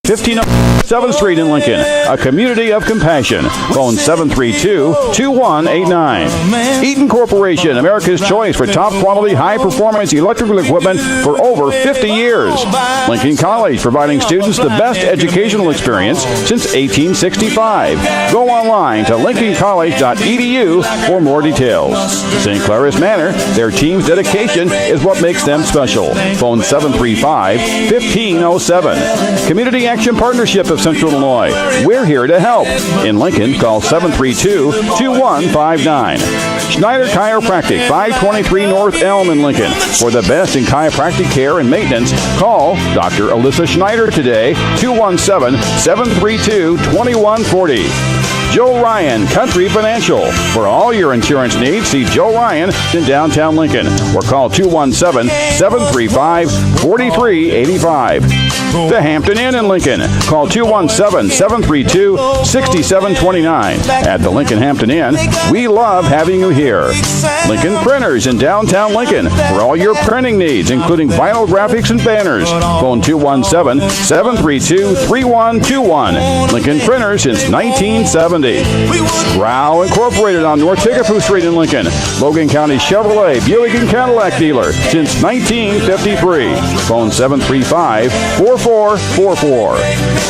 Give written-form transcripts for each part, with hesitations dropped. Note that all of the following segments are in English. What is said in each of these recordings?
1507th Street in Lincoln, a community of compassion. Phone 732-2189. Eaton Corporation, America's choice for top quality, high-performance electrical equipment for over 50 years. Lincoln College, providing students the best educational experience since 1865. Go online to lincolncollege.edu for more details. St. Claris Manor, their team's dedication is what makes them special. Phone 735-1507. Community Action Partnership of Central Illinois. We're here to help. In Lincoln, call 732-2159. Schneider Chiropractic, 523 North Elm in Lincoln. For the best in chiropractic care and maintenance, call Dr. Alyssa Schneider today, 217-732-2140. Joe Ryan, Country Financial. For all your insurance needs, see Joe Ryan in downtown Lincoln or call 217-735-4385. The Hampton Inn in Lincoln. Call 217-732-6729. At the Lincoln Hampton Inn, we love having you here. Lincoln Printers in downtown Lincoln. For all your printing needs, including vinyl graphics and banners. Phone 217-732-3121. Lincoln Printers since 1970. Rao Incorporated on North Tickapoo Street in Lincoln. Logan County Chevrolet, Buick and Cadillac dealer since 1953. Phone 735-4444.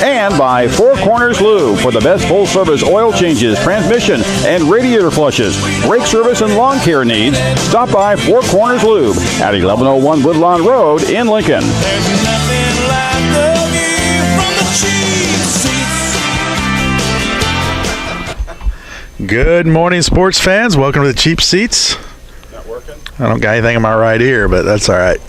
And by Four Corners Lube for the best full-service oil changes, transmission, and radiator flushes, brake service, and lawn care needs. Stop by Four Corners Lube at 1101 Woodlawn Road in Lincoln. Good morning, sports fans. Welcome to the Cheap Seats. Not working? I don't got anything in my right ear, but that's all right.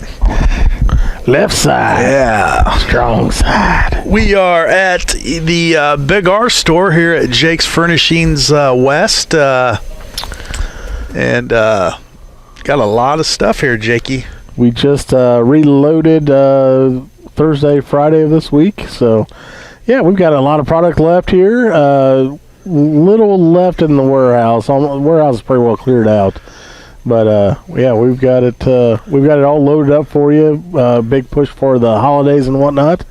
Left side. Yeah. Strong side. We are at the Big R store here at Jake's Furnishings West. And got a lot of stuff here, Jakey. We just reloaded Thursday, Friday of this week. So, yeah, we've got a lot of product left here. Little left in the warehouse. The warehouse is pretty well cleared out. But yeah, we've got it all loaded up for you. Big push for the holidays and whatnot.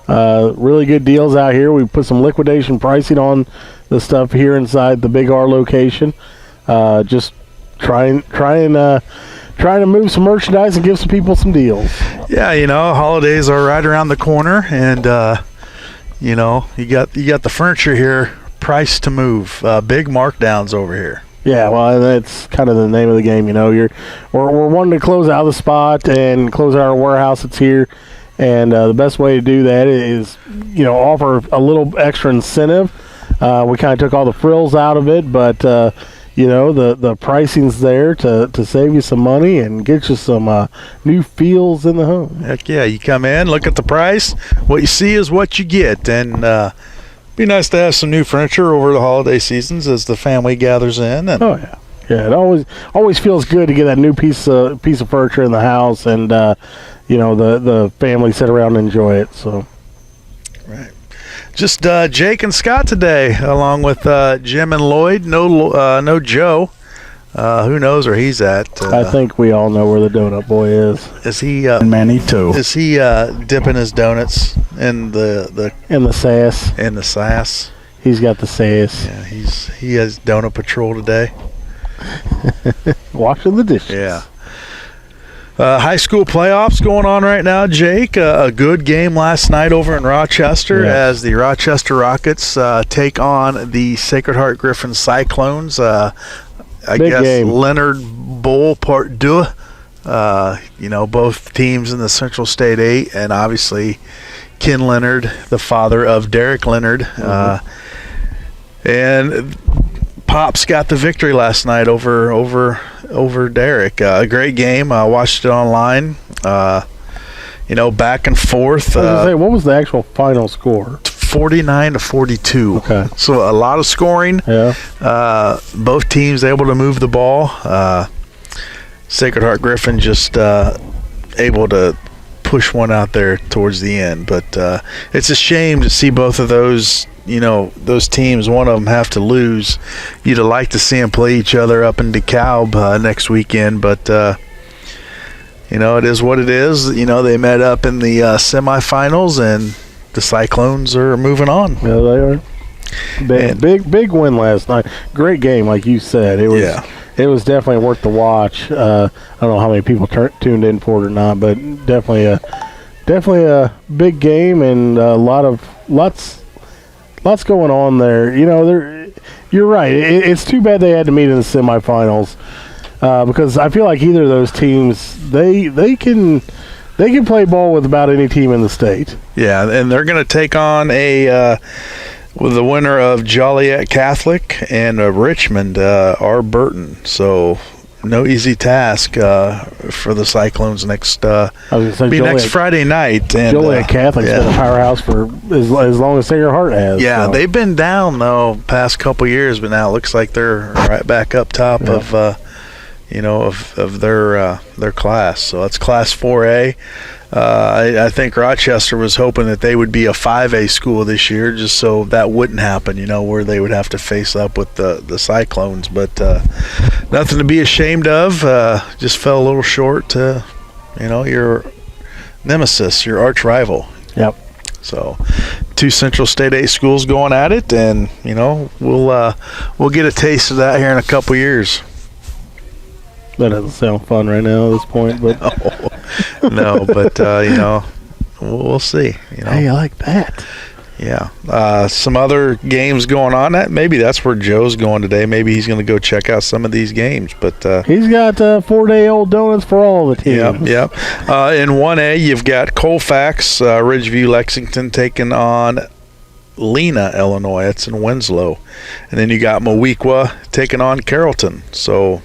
Really good deals out here. We put some liquidation pricing on the stuff here inside the Big R location. Just trying to move some merchandise and give some people some deals. Yeah, holidays are right around the corner, and you got the furniture here priced to move. Big markdowns over here. Yeah, well, that's kind of the name of the game. We're wanting to close out the spot and close out our warehouse that's here, and the best way to do that is, offer a little extra incentive. We kind of took all the frills out of it, but the pricing's there to save you some money and get you some new feels in the home. Heck yeah, you come in, look at the price. What you see is what you get, and be nice to have some new furniture over the holiday seasons as the family gathers in. And oh yeah, it always feels good to get that new piece of furniture in the house, and the family sit around and enjoy it. So, right, just Jake and Scott today, along with Jim and Lloyd. No Joe. Who knows where he's at? I think we all know where the donut boy is. Is he Manitou? Is he dipping his donuts in the sass? In the sass. He's got the sass. Yeah, he has donut patrol today. Washing the dishes. Yeah. High school playoffs going on right now, Jake. A good game last night over in Rochester as the Rochester Rockets take on the Sacred Heart Griffin Cyclones. I Big guess game. Leonard Bowl Part 2. Both teams in the Central State 8, and obviously Ken Leonard, the father of Derek Leonard. And Pops got the victory last night over Derek. A great game. I watched it online. Back and forth. What was the actual final score? 49-42. Okay. So a lot of scoring. Yeah. Both teams able to move the ball. Sacred Heart Griffin just able to push one out there towards the end. But it's a shame to see both of those, those teams, one of them have to lose. You'd like to see them play each other up in DeKalb next weekend. But, it is what it is. They met up in the semifinals, and the Cyclones are moving on. Yeah, they are. Big win last night. Great game, like you said. It was definitely worth the watch. I don't know how many people tuned in for it or not, but definitely a big game, and lots going on there. You're right. It's too bad they had to meet in the semifinals because I feel like either of those teams they can play ball with about any team in the state. Yeah, and they're going to take on with the winner of Joliet Catholic and Richmond, R. Burton. So no easy task for the Cyclones next Friday night. And, Joliet Catholic's been a powerhouse for as long as Sacred Heart has. Yeah, so. They've been down though past couple years, but now it looks like they're right back up top of their class. So that's Class 4A. I think Rochester was hoping that they would be a 5A school this year, just so that wouldn't happen, where they would have to face up with the Cyclones. But nothing to be ashamed of. Just fell a little short to, your nemesis, your arch rival. Yep. So, 2 Central State A schools going at it, and we'll get a taste of that here in a couple years. That doesn't sound fun right now at this point, but no, but we'll see. Hey, I like that. Yeah, some other games going on. Maybe that's where Joe's going today. Maybe he's going to go check out some of these games. But he's got 4-day-old donuts for all the teams. Yep. In 1A, you've got Colfax, Ridgeview, Lexington taking on Lena, Illinois. That's in Winslow, and then you got Moweaqua taking on Carrollton. So,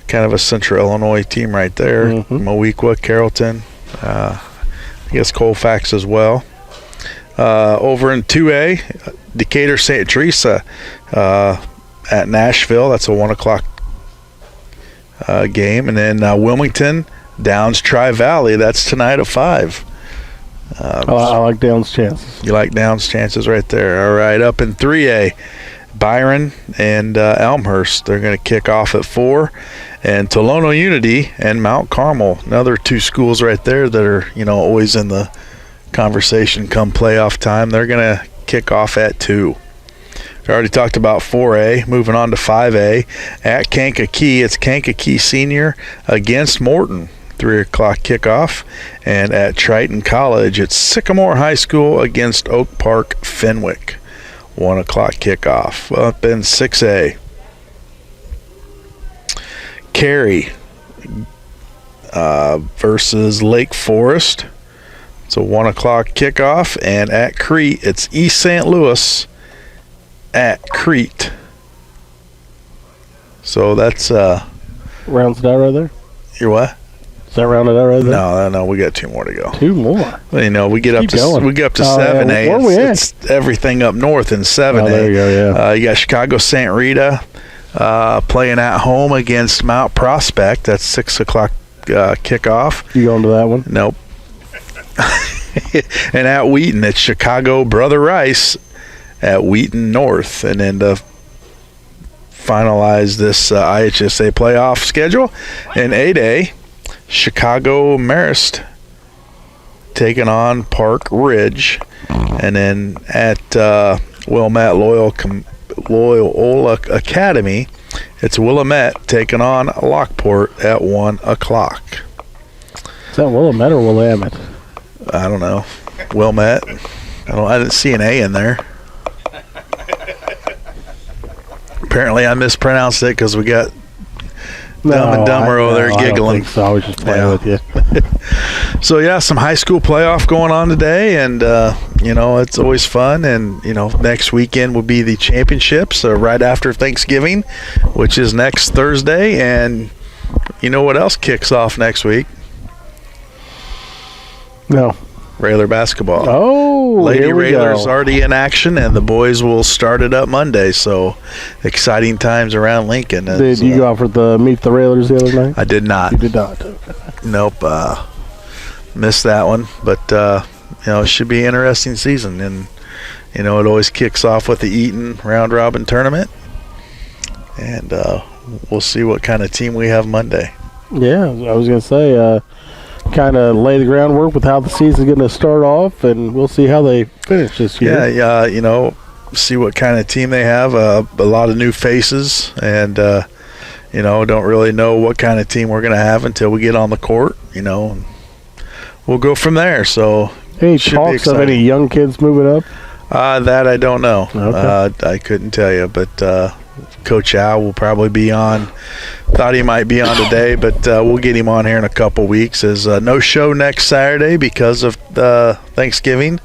kind of a Central Illinois team right there. Moweaqua, Carrollton, I guess Colfax as well. Over in 2A, Decatur St. Teresa at Nashville. That's a 1 o'clock game. And then Wilmington, Downs Tri-Valley. That's tonight at 5. I like Downs' chances. You like Downs' chances right there. All right, up in 3A, Byron and Elmhurst. They're going to kick off at 4. And Tolono Unity and Mount Carmel, another 2 schools right there that are, always in the conversation come playoff time. They're going to kick off at 2. We already talked about 4A. Moving on to 5A. At Kankakee, it's Kankakee Senior against Morton. 3 o'clock kickoff. And at Triton College, it's Sycamore High School against Oak Park Fenwick. 1 o'clock kickoff. Up in 6A. Cary versus Lake Forest. It's a 1 o'clock kickoff. And at Crete, it's East St. Louis at Crete. So that's rounds it out right there. You're what? Is that rounded out right there? No. We got 2 more to go. 2 more. We get up to 7A. Yeah. Where are we at? It's everything up north in 7A. Oh, there you go. Yeah. You got Chicago St. Rita playing at home against Mount Prospect. That's 6 o'clock kickoff. You going to that one? Nope. And at Wheaton, it's Chicago Brother Rice at Wheaton North. And then to finalize this IHSA playoff schedule, in 8A, Chicago Marist taking on Park Ridge. And then at Wilmette Loyola Academy, it's Willamette taking on Lockport at 1 o'clock. Is that Willamette or Willamette? I don't know. Wilmette. I didn't see an A in there. Apparently I mispronounced it because we got Dumb and Dumber over there giggling. I don't think so. I was just playing with you. So, yeah, some high school playoff going on today, and, it's always fun. And, next weekend will be the championships right after Thanksgiving, which is next Thursday. And you know what else kicks off next week? No. Railer basketball. Oh, Lady here we Railers go. already in action, and the boys will start it up Monday. So, exciting times around Lincoln. Did you go out for the Meet the Railers the other night? I did not. You did not. Nope. Missed that one. But, it should be an interesting season. And, it always kicks off with the Eaton round-robin tournament. And we'll see what kind of team we have Monday. Yeah, I was going to say, kind of lay the groundwork with how the season's going to start off, and we'll see how they finish this year. Yeah, see what kind of team they have. A lot of new faces, and don't really know what kind of team we're going to have until we get on the court. And we'll go from there. So, any talks of any young kids moving up? That I don't know. Okay. I couldn't tell you, but Coach Al will probably be on. Thought he might be on today, but we'll get him on here in a couple weeks. There's no show next Saturday because of Thanksgiving.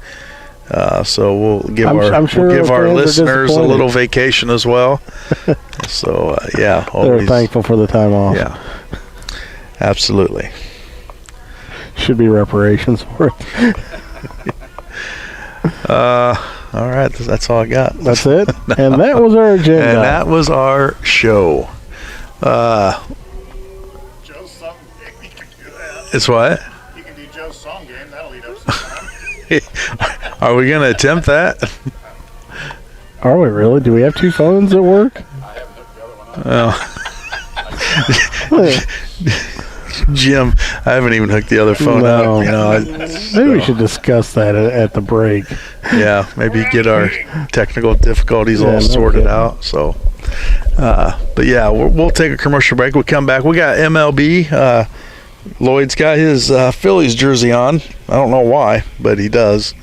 So we'll give our listeners a little vacation as well. So yeah, they're thankful for the time off. Yeah, absolutely. Should be reparations for it. All right, that's all I got. That's it? And that was our agenda. And that was our show. Joe's song game, you can do that. It's what? You can do Joe's song game. That'll eat up some time. Are we going to attempt that? Are we really? Do we have two phones at work? I haven't hooked the other one up. Jim, I haven't even hooked the other phone up. Maybe we should discuss that at the break. Yeah, maybe get our technical difficulties all sorted out. So, but yeah, we'll take a commercial break. We'll come back. We got MLB. Lloyd's got his Phillies jersey on. I don't know why, but he does.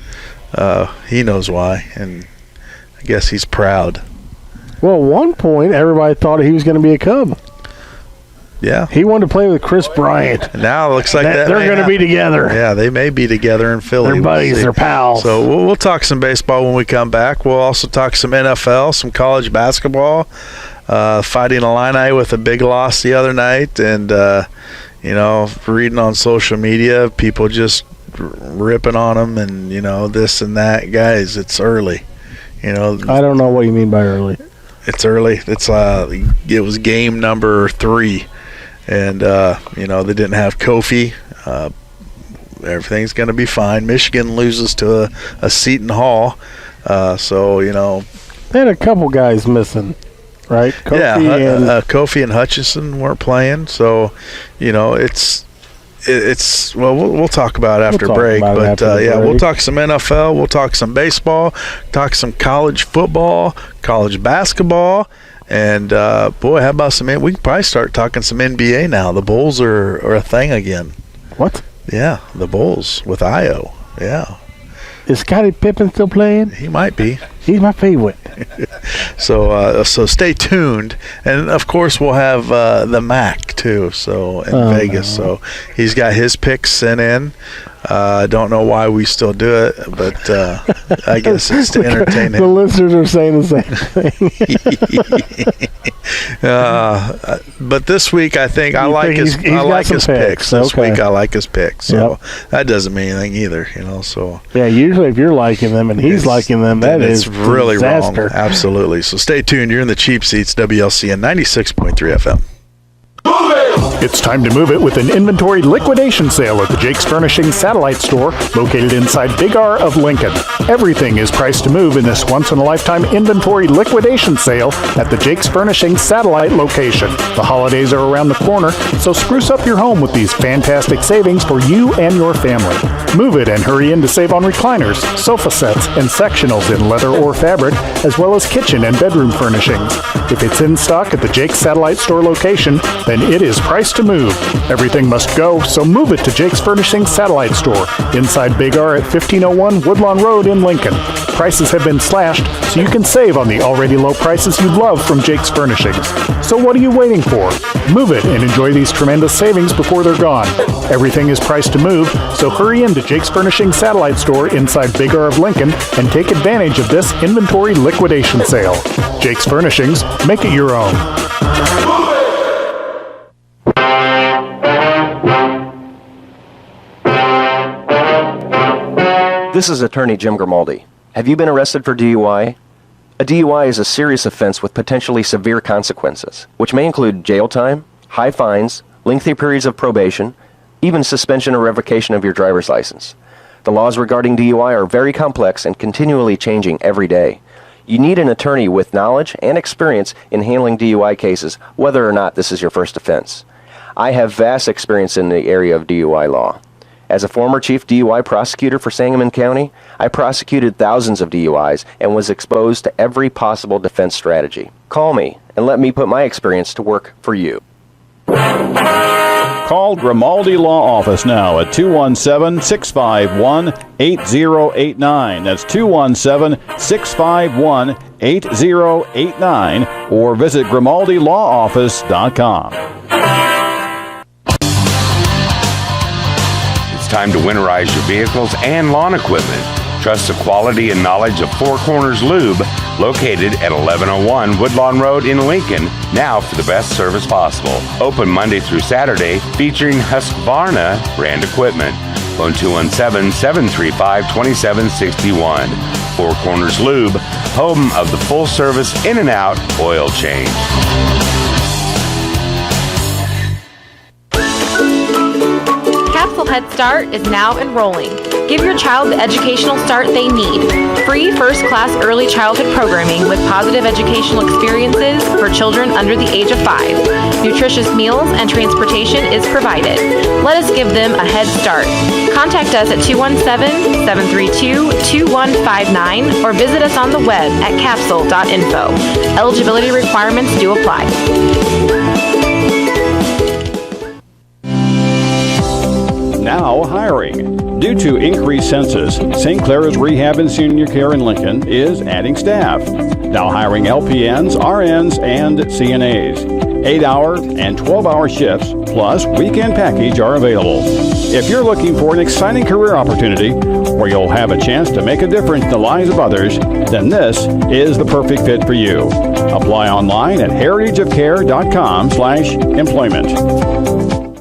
He knows why, and I guess he's proud. Well, at one point, everybody thought he was going to be a Cub. Yeah. He wanted to play with Chris Bryant. Now it looks like that they're going to be together. Yeah, they may be together in Philly. They're buddies. They're pals. So we'll talk some baseball when we come back. We'll also talk some NFL, some college basketball, Fighting Illini with a big loss the other night, and, reading on social media, people just ripping on them and, this and that. Guys, it's early. I don't know what you mean by early. It's early. It was game number 3. And, they didn't have Kofi. Everything's going to be fine. Michigan loses to a Seton Hall. They had a couple guys missing, right? Kofi and Hutchinson weren't playing. So, it's we'll talk about it after break. But, we'll talk some NFL. We'll talk some baseball. Talk some college football, college basketball. And, how about some – we can probably start talking some NBA now. The Bulls are a thing again. What? Yeah, the Bulls with Io. Yeah. Is Scottie Pippen still playing? He might be. He's my favorite. So stay tuned. And, of course, we'll have the Mac, too, in Vegas. So he's got his picks sent in. I don't know why we still do it, but I guess it's to entertain him. The listeners are saying the same thing. But this week, I think I like his picks. This week, I like his picks. So that doesn't mean anything either, So yeah, usually if you're liking them and he's liking them, that is really disaster. Wrong. Absolutely. So stay tuned. You're in the Cheap Seats, WLCN 96.3 FM. It's time to move it with an inventory liquidation sale at the Jake's Furnishings satellite store located inside Big R of Lincoln. Everything is priced to move in this once-in-a-lifetime inventory liquidation sale at the Jake's Furnishings satellite location. The holidays are around the corner, so spruce up your home with these fantastic savings for you and your family. Move it and hurry in to save on recliners, sofa sets, and sectionals in leather or fabric, as well as kitchen and bedroom furnishings. If it's in stock at the Jake's satellite store location, then it is priced to move. Everything must go, so move it to Jake's Furnishings satellite store inside Big R at 1501 Woodlawn Road in Lincoln. Prices have been slashed, so you can save on the already low prices you love from Jake's Furnishings. So what are you waiting for? Move it and enjoy these tremendous savings before they're gone. Everything is priced to move, so hurry into Jake's Furnishings satellite store inside Big R of Lincoln and take advantage of this inventory liquidation sale. Jake's Furnishings, make it your own. This is attorney Jim Grimaldi. Have you been arrested for DUI? A DUI is a serious offense with potentially severe consequences, which may include jail time, high fines, lengthy periods of probation, even suspension or revocation of your driver's license. The laws regarding DUI are very complex and continually changing every day. You need an attorney with knowledge and experience in handling DUI cases, whether or not this is your first offense. I have vast experience in the area of DUI law. As a former chief DUI prosecutor for Sangamon County, I prosecuted thousands of DUIs and was exposed to every possible defense strategy. Call me and let me put my experience to work for you. Call Grimaldi Law Office now at 217-651-8089. That's 217-651-8089 or visit GrimaldiLawOffice.com. It's time to winterize your vehicles and lawn equipment. Trust the quality and knowledge of Four Corners Lube, located at 1101 Woodlawn Road in Lincoln, now for the best service possible. Open Monday through Saturday, featuring Husqvarna brand equipment. Phone 217-735-2761. Four Corners Lube, home of the full-service in-and-out oil change. Capsule Head Start is now enrolling. Give your child the educational start they need. Free first-class early childhood programming with positive educational experiences for children under the age of 5. Nutritious meals and transportation is provided. Let us give them a head start. Contact us at 217-732-2159 or visit us on the web at capsule.info. Eligibility requirements do apply. Now hiring. Due to increased census, St. Clair's Rehab and Senior Care in Lincoln is adding staff. Now hiring LPNs, RNs, and CNAs. 8-hour and 12-hour shifts plus weekend package are available. If you're looking for an exciting career opportunity where you'll have a chance to make a difference in the lives of others, then this is the perfect fit for you. Apply online at heritageofcare.com/employment.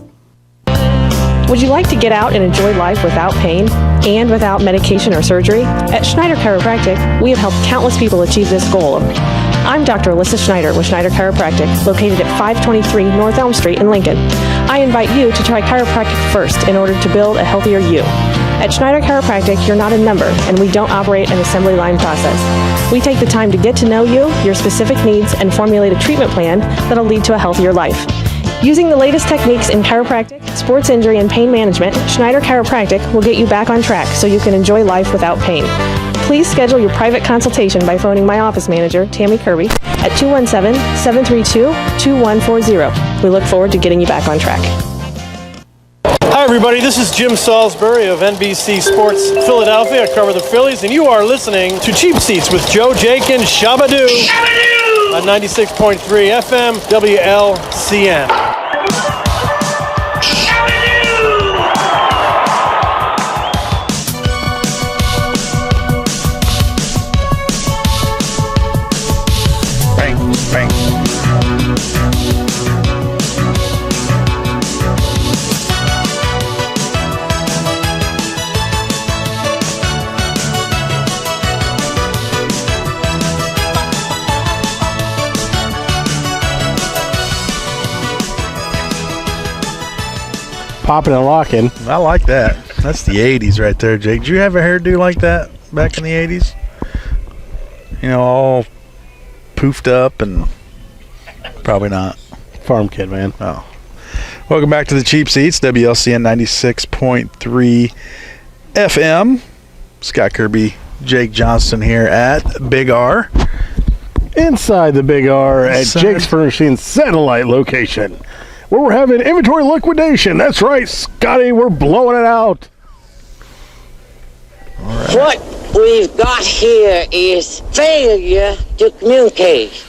Would you like to get out and enjoy life without pain and without medication or surgery? At Schneider Chiropractic, we have helped countless people achieve this goal. I'm Dr. Alyssa Schneider with Schneider Chiropractic, located at 523 North Elm Street in Lincoln. I invite you to try chiropractic first in order to build a healthier you. At Schneider Chiropractic, you're not a number, and we don't operate an assembly line process. We take the time to get to know you, your specific needs, and formulate a treatment plan that'll lead to a healthier life. Using the latest techniques in chiropractic, sports injury, and pain management, Schneider Chiropractic will get you back on track so you can enjoy life without pain. Please schedule your private consultation by phoning my office manager, Tammy Kirby, at 217-732-2140. We look forward to getting you back on track. Hi, everybody. This is Jim Salisbury of NBC Sports Philadelphia. I cover the Phillies, and you are listening to Cheap Seats with Joe, Jake, and Shabadoo on 96.3 FM WLCN. Popping and locking. I like that. That's the 80s right there, Jake. Did you have a hairdo like that back in the 80s? You know, all poofed up and probably not. Farm kid, man. Oh. Welcome back to the Cheap Seats, WLCN 96.3 FM. Scott Kirby, Jake Johnston here at Big R. Inside the Big R at Jake's Furnishings satellite location, where we're having inventory liquidation. That's right, Scotty, we're blowing it out. All right. What we've got here is failure to communicate.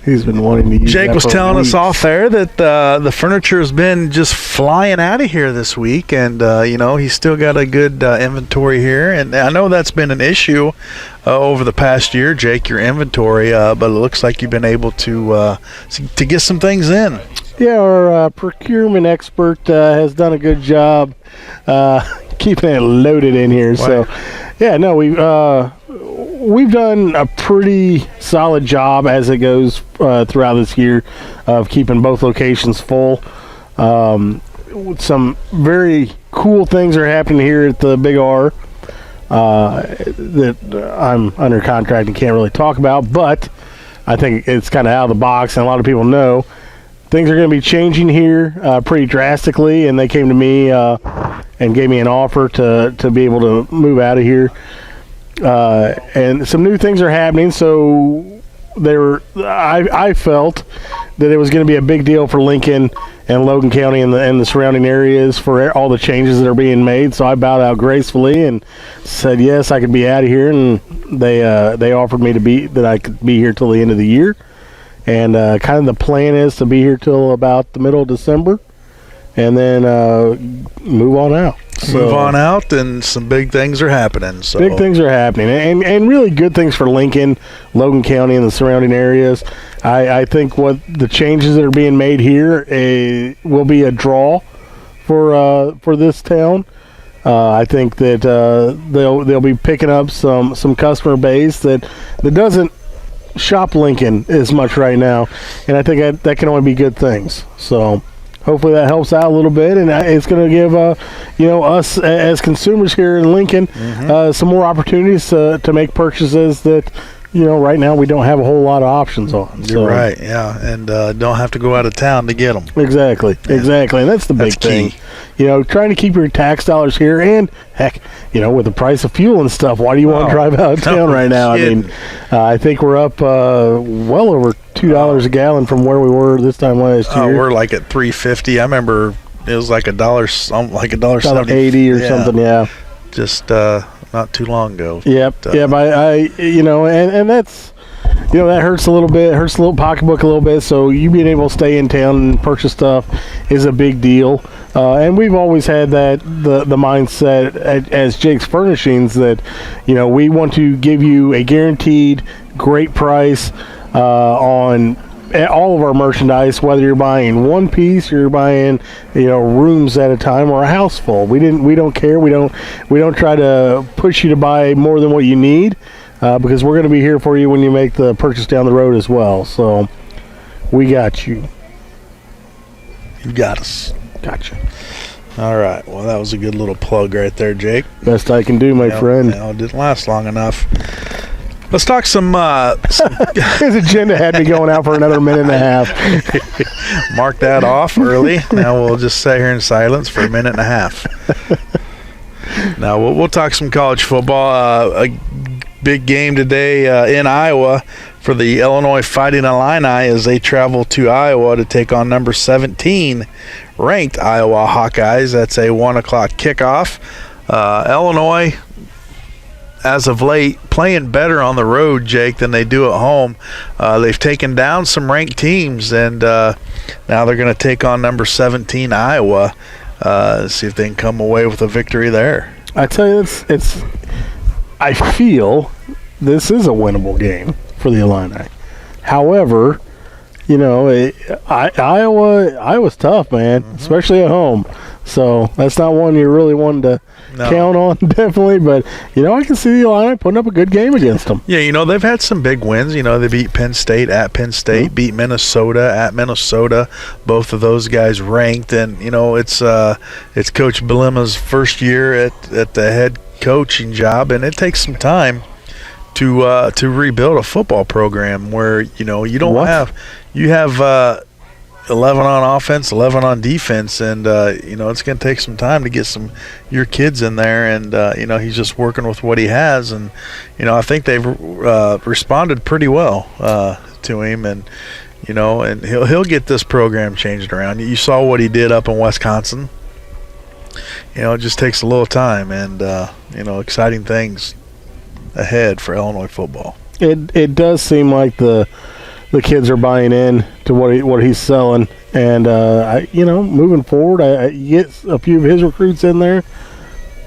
He's been wanting to use Jake that was for telling weeks. us off there that the furniture has been just flying out of here this week, and you know, he's still got a good inventory here, and I know that's been an issue over the past year, Jake, your inventory, but it looks like you've been able to get some things in. Yeah, our procurement expert has done a good job keeping it loaded in here. Wow. So, yeah, no, we've done a pretty solid job as it goes throughout this year of keeping both locations full. Some very cool things are happening here at the Big R that I'm under contract and can't really talk about, but I think it's kind of out of the box, and a lot of people know. things are going to be changing here pretty drastically, and they came to me and gave me an offer to be able to move out of here. And some new things are happening, so I felt that it was going to be a big deal for Lincoln and Logan County and the surrounding areas for all the changes that are being made. So I bowed out gracefully and said yes, I could be out of here, and they offered me that I could be here till the end of the year. And kind of the plan is to be here till about the middle of December, and then move on out. Move on out, and some big things are happening. So big things are happening, and really good things for Lincoln, Logan County, and the surrounding areas. I think what the changes that are being made here will be a draw for this town. I think that they'll be picking up some customer base that doesn't shop Lincoln as much right now, and I think that can only be good things. So hopefully that helps out a little bit, and it's going to give us as consumers here in Lincoln some more opportunities to make purchases that right now we don't have a whole lot of options on. You're right, yeah, and don't have to go out of town to get them. Exactly, and that's the big thing. Trying to keep your tax dollars here, and heck, with the price of fuel and stuff, why do you want to drive out of town right now? Kidding. I mean, I think we're up well over $2 a gallon from where we were this time last year. We're like at $3.50. I remember it was like $1.80 or something. Yeah, just not too long ago. Yep. And that's that hurts a little bit. Hurts the little pocketbook a little bit. So you being able to stay in town and purchase stuff is a big deal. And we've always had the mindset as Jake's Furnishings that we want to give you a guaranteed great price on all of our merchandise, whether you're buying one piece or you're buying rooms at a time or a house full. We don't care. We don't try to push you to buy more than what you need, because we're going to be here for you when you make the purchase down the road as well. So we got you. You got us. Gotcha. All right. Well, that was a good little plug right there, Jake. Best I can do, my friend. It didn't last long enough. Let's talk some his agenda had me going out for another minute and a half. Mark that off early. Now we'll just sit here in silence for a minute and a half. Now we'll talk some college football. A big game today in Iowa for the Illinois Fighting Illini as they travel to Iowa to take on number 17 ranked Iowa Hawkeyes. That's a 1 o'clock kickoff. Illinois, as of late, playing better on the road, Jake, than they do at home. They've taken down some ranked teams, and now they're going to take on number 17 Iowa. See if they can come away with a victory there. I tell you, I feel this is a winnable game for the Illini. However, Iowa's tough, man, especially at home. So that's not one you really wanted to count on, definitely. But, I can see the Illini putting up a good game against them. Yeah, they've had some big wins. They beat Penn State at Penn State, beat Minnesota at Minnesota. Both of those guys ranked. And, it's Coach Bielema's first year at the head coaching job, and it takes some time to rebuild a football program where, you don't have – you have 11 on offense, 11 on defense, and it's going to take some time to get your kids in there. And he's just working with what he has, and I think they've responded pretty well to him, and and he'll get this program changed around. You saw what he did up in Wisconsin. It just takes a little time, and exciting things ahead for Illinois football. It does seem like the kids are buying in to what he's selling, and moving forward, I get a few of his recruits in there.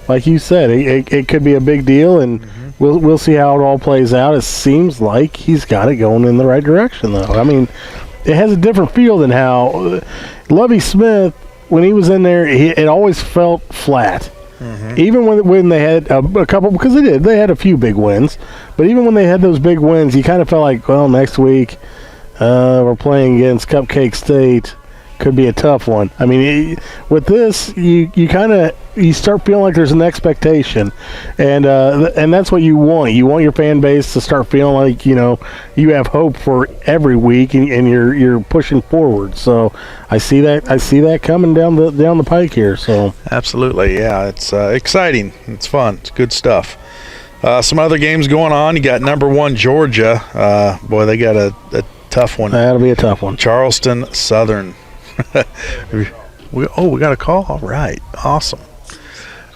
Like you said, it could be a big deal, and we'll see how it all plays out. It seems like he's got it going in the right direction, though. I mean, it has a different feel than how Lovie Smith, when he was in there, it always felt flat. Even when they had a couple, because they had a few big wins, but even when they had those big wins, you kind of felt like, well, next week we're playing against Cupcake State, could be a tough one. I mean, with this, you start feeling like there's an expectation, and that's what you want. You want your fan base to start feeling like you have hope for every week, and you're pushing forward. So I see that coming down the pike here. So absolutely, yeah, it's exciting. It's fun. It's good stuff. Some other games going on. You got number 1 Georgia. Boy, they got a tough one. That'll be a tough one. Charleston Southern. we got a call? All right. Awesome.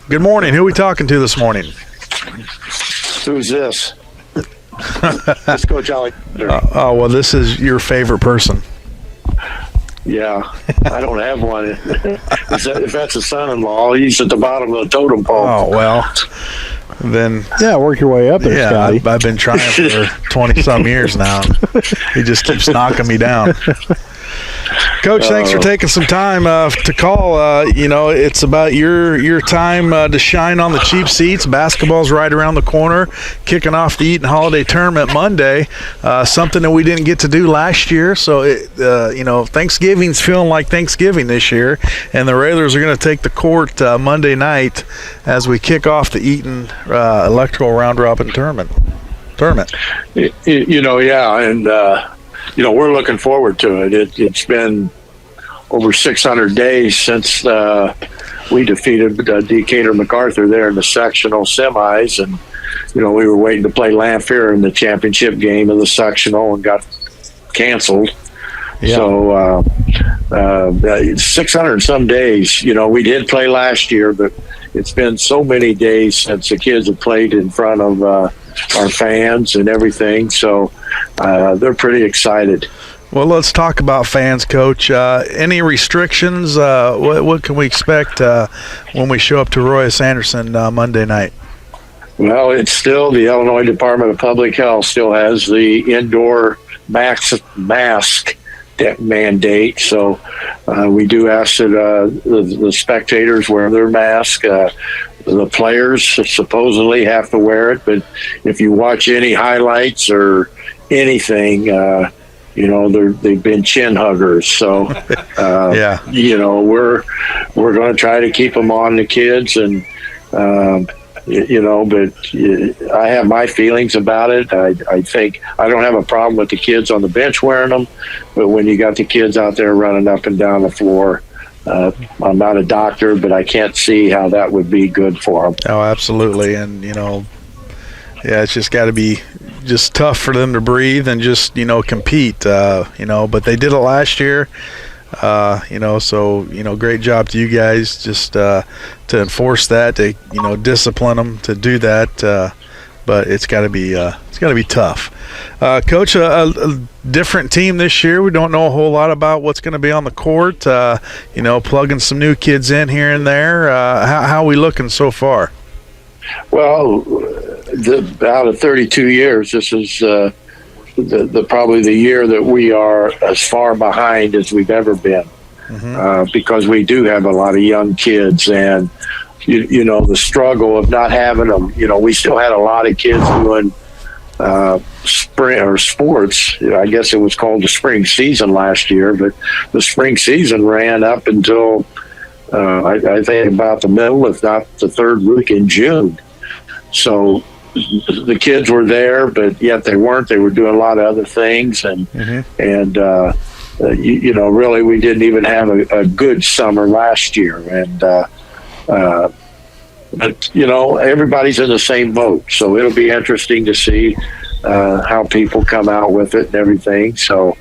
Good morning. Who are we talking to this morning? Who's this? Let's go, Jolly. Well, this is your favorite person. Yeah, I don't have one. If that's a son-in-law, he's at the bottom of the totem pole. Oh, well, then... Yeah, work your way up there, Scotty. I've been trying for 20-some years now. He just keeps knocking me down. Coach, thanks for taking some time to call. It's about your time to shine on the cheap seats. Basketball's right around the corner, kicking off the Eaton Holiday Tournament Monday, something that we didn't get to do last year. So, Thanksgiving's feeling like Thanksgiving this year, and the Railers are going to take the court Monday night as we kick off the Eaton Electrical Round Robin Tournament. We're looking forward to it. It's been over 600 days since we defeated Decatur MacArthur there in the sectional semis, and we were waiting to play Lanphier in the championship game of the sectional and got canceled. Yeah. So 600 and some days. We did play last year, but it's been so many days since the kids have played in front of our fans and everything. So they're pretty excited. Well, let's talk about fans, Coach. Any restrictions? What can we expect when we show up to Royce Anderson Monday night? Well, it's still the Illinois Department of Public Health still has the indoor mask mandate. So we do ask that the spectators wear their mask. The players supposedly have to wear it, but if you watch any highlights or anything, they've been chin huggers. So, we're going to try to keep them on the kids, and but I have my feelings about it. I think I don't have a problem with the kids on the bench wearing them, but when you got the kids out there running up and down the floor, I'm not a doctor, but I can't see how that would be good for them. Oh, absolutely. And, it's just got to be just tough for them to breathe and just, compete, but they did it last year, so, great job to you guys just to enforce that, to, discipline them to do that. But it's got to be tough. Coach, a different team this year. We don't know a whole lot about what's going to be on the court. Plugging some new kids in here and there. How are we looking so far? Well, out of 32 years, this is probably the year that we are as far behind as we've ever been, because we do have a lot of young kids, and the struggle of not having them. We still had a lot of kids doing spring or sports. I guess it was called the spring season last year, but the spring season ran up until I think about the middle, if not the third week in June. So the kids were there, but yet they weren't. They were doing a lot of other things, and really we didn't even have a good summer last year, and but everybody's in the same boat, so it'll be interesting to see how people come out with it and everything. So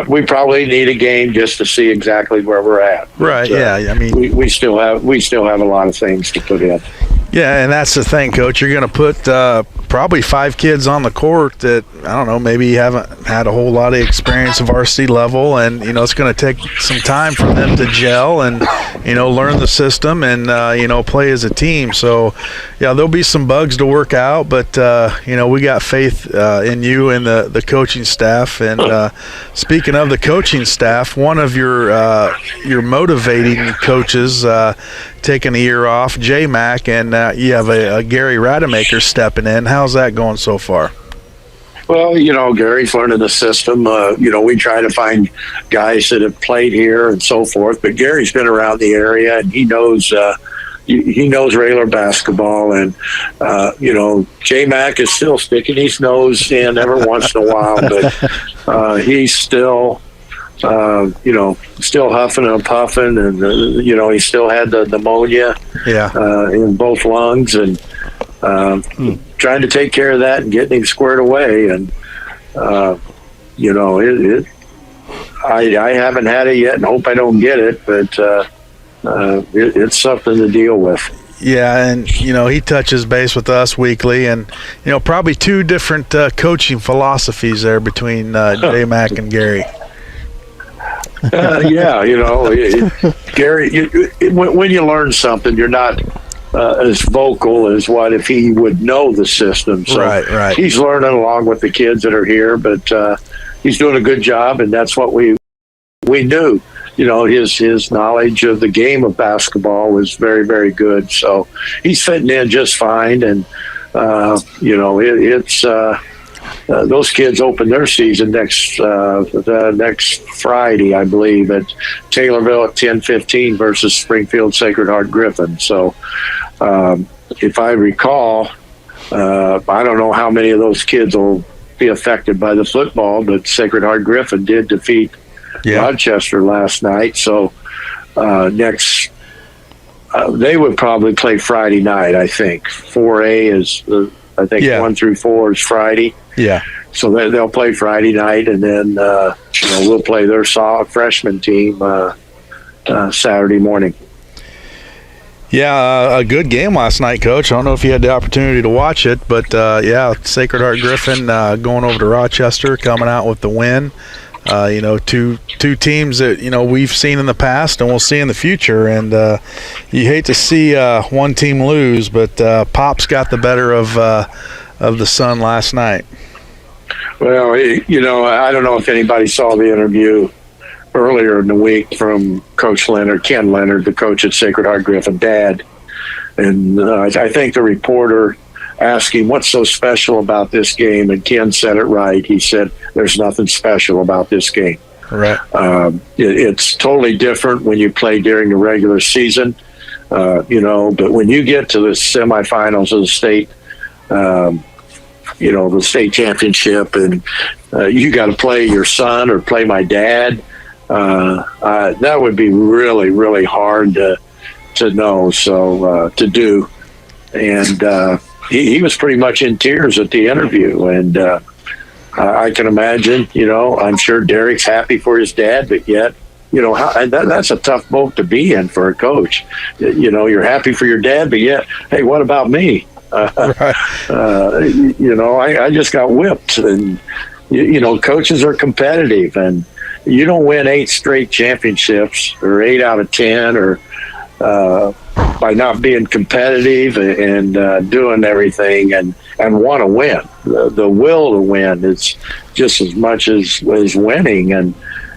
we probably need a game just to see exactly where we're at. Right. But, I mean, we still have a lot of things to put in. Yeah, and that's the thing, Coach. You're going to put probably 5 kids on the court that, I don't know, maybe haven't had a whole lot of experience of varsity level, and, it's going to take some time for them to gel and, learn the system and, play as a team. So, yeah, there'll be some bugs to work out, but, we got faith in you and the coaching staff. And speaking of the coaching staff, one of your motivating coaches taking a year off, J-Mac, and you have a Gary Rademacher stepping in. How's that going so far? Well, Gary's learning the system. We try to find guys that have played here and so forth. But Gary's been around the area, and he knows regular basketball. And J Mac is still sticking his nose in every once in a while, but he's still. Still huffing and puffing, and he still had the pneumonia in both lungs, and trying to take care of that and getting him squared away. And I haven't had it yet, and hope I don't get it, but it's something to deal with. Yeah, and he touches base with us weekly, and probably two different coaching philosophies there between J Mac and Gary. Gary, when you learn something, you're not as vocal as what if he would know the system. So right. He's learning along with the kids that are here, but he's doing a good job, and that's what we knew. His knowledge of the game of basketball was very, very good. So he's fitting in just fine, and it's. Those kids open their season next Friday, I believe, at Taylorville at 10:15 versus Springfield Sacred Heart Griffin. So, if I recall, I don't know how many of those kids will be affected by the football, but Sacred Heart Griffin did defeat Rochester last night. So, they would probably play Friday night. I think 4A is. I think 1 through 4 is Friday. Yeah. So they'll play Friday night, and then we'll play their freshman team Saturday morning. Yeah, a good game last night, Coach. I don't know if you had the opportunity to watch it, but Sacred Heart Griffin going over to Rochester, coming out with the win. Two teams that we've seen in the past and we'll see in the future, and you hate to see one team lose, but Pops got the better of the Sun last night. Well, I don't know if anybody saw the interview earlier in the week from Coach Leonard, Ken Leonard, the coach at Sacred Heart Griffin, Dad, and I think the reporter asked him, what's so special about this game? And Ken said it right. He said, there's nothing special about this game. Right. It's totally different when you play during the regular season, but when you get to the semifinals of the state, the state championship, and you got to play your son or play my dad, that would be really, really hard to know, to do. And, he was pretty much in tears at the interview, and I can imagine, I'm sure Derek's happy for his dad, but yet, that's a tough boat to be in for a coach. You're happy for your dad, but yet, hey, what about me? Right. I just got whipped, and, coaches are competitive, and you don't win 8 straight championships or 8 out of 10 or by not being competitive and doing everything and want to win. The will to win is just as much as winning. And,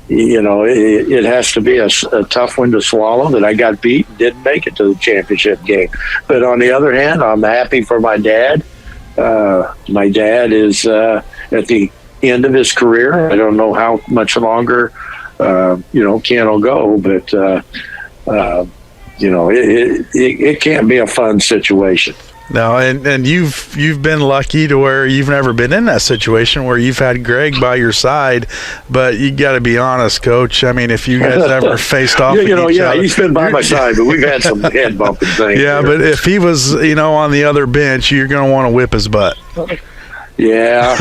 it has to be a tough one to swallow that I got beat and didn't make it to the championship game. But on the other hand, I'm happy for my dad. My dad is at the end of his career. I don't know how much longer, Ken will go, but it can't be a fun situation. No, and you've been lucky to where you've never been in that situation where you've had Greg by your side, but you got to be honest, Coach. I mean, if you guys ever faced off with each other, he's been by my side, but we've had some head bumping things. Yeah, but if he was, on the other bench, you're going to want to whip his butt. Yeah,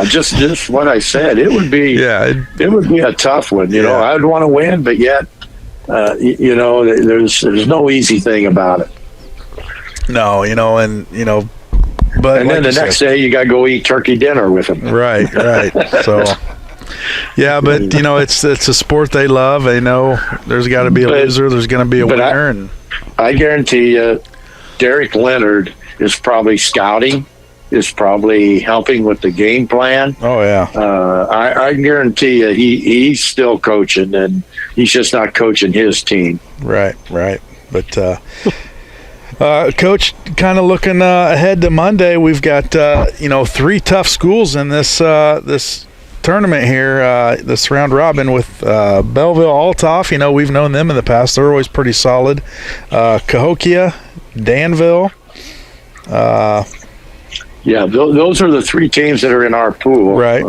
just what I said. It would be it would be a tough one. I'd want to win, but yet, there's no easy thing about it. No, but and then the next day you got to go eat turkey dinner with him. Right. So, yeah, but it's a sport they love. They know there's got to be a loser, there's going to be a winner, I guarantee you, Derek Leonard is probably scouting, is probably helping with the game plan. Oh yeah. I guarantee you, he's still coaching, and he's just not coaching his team. Right. But. Coach, kind of looking ahead to Monday, we've got 3 tough schools in this tournament here, this round robin with Belleville, Althoff. We've known them in the past; they're always pretty solid. Cahokia, Danville. Those are the 3 teams that are in our pool, right?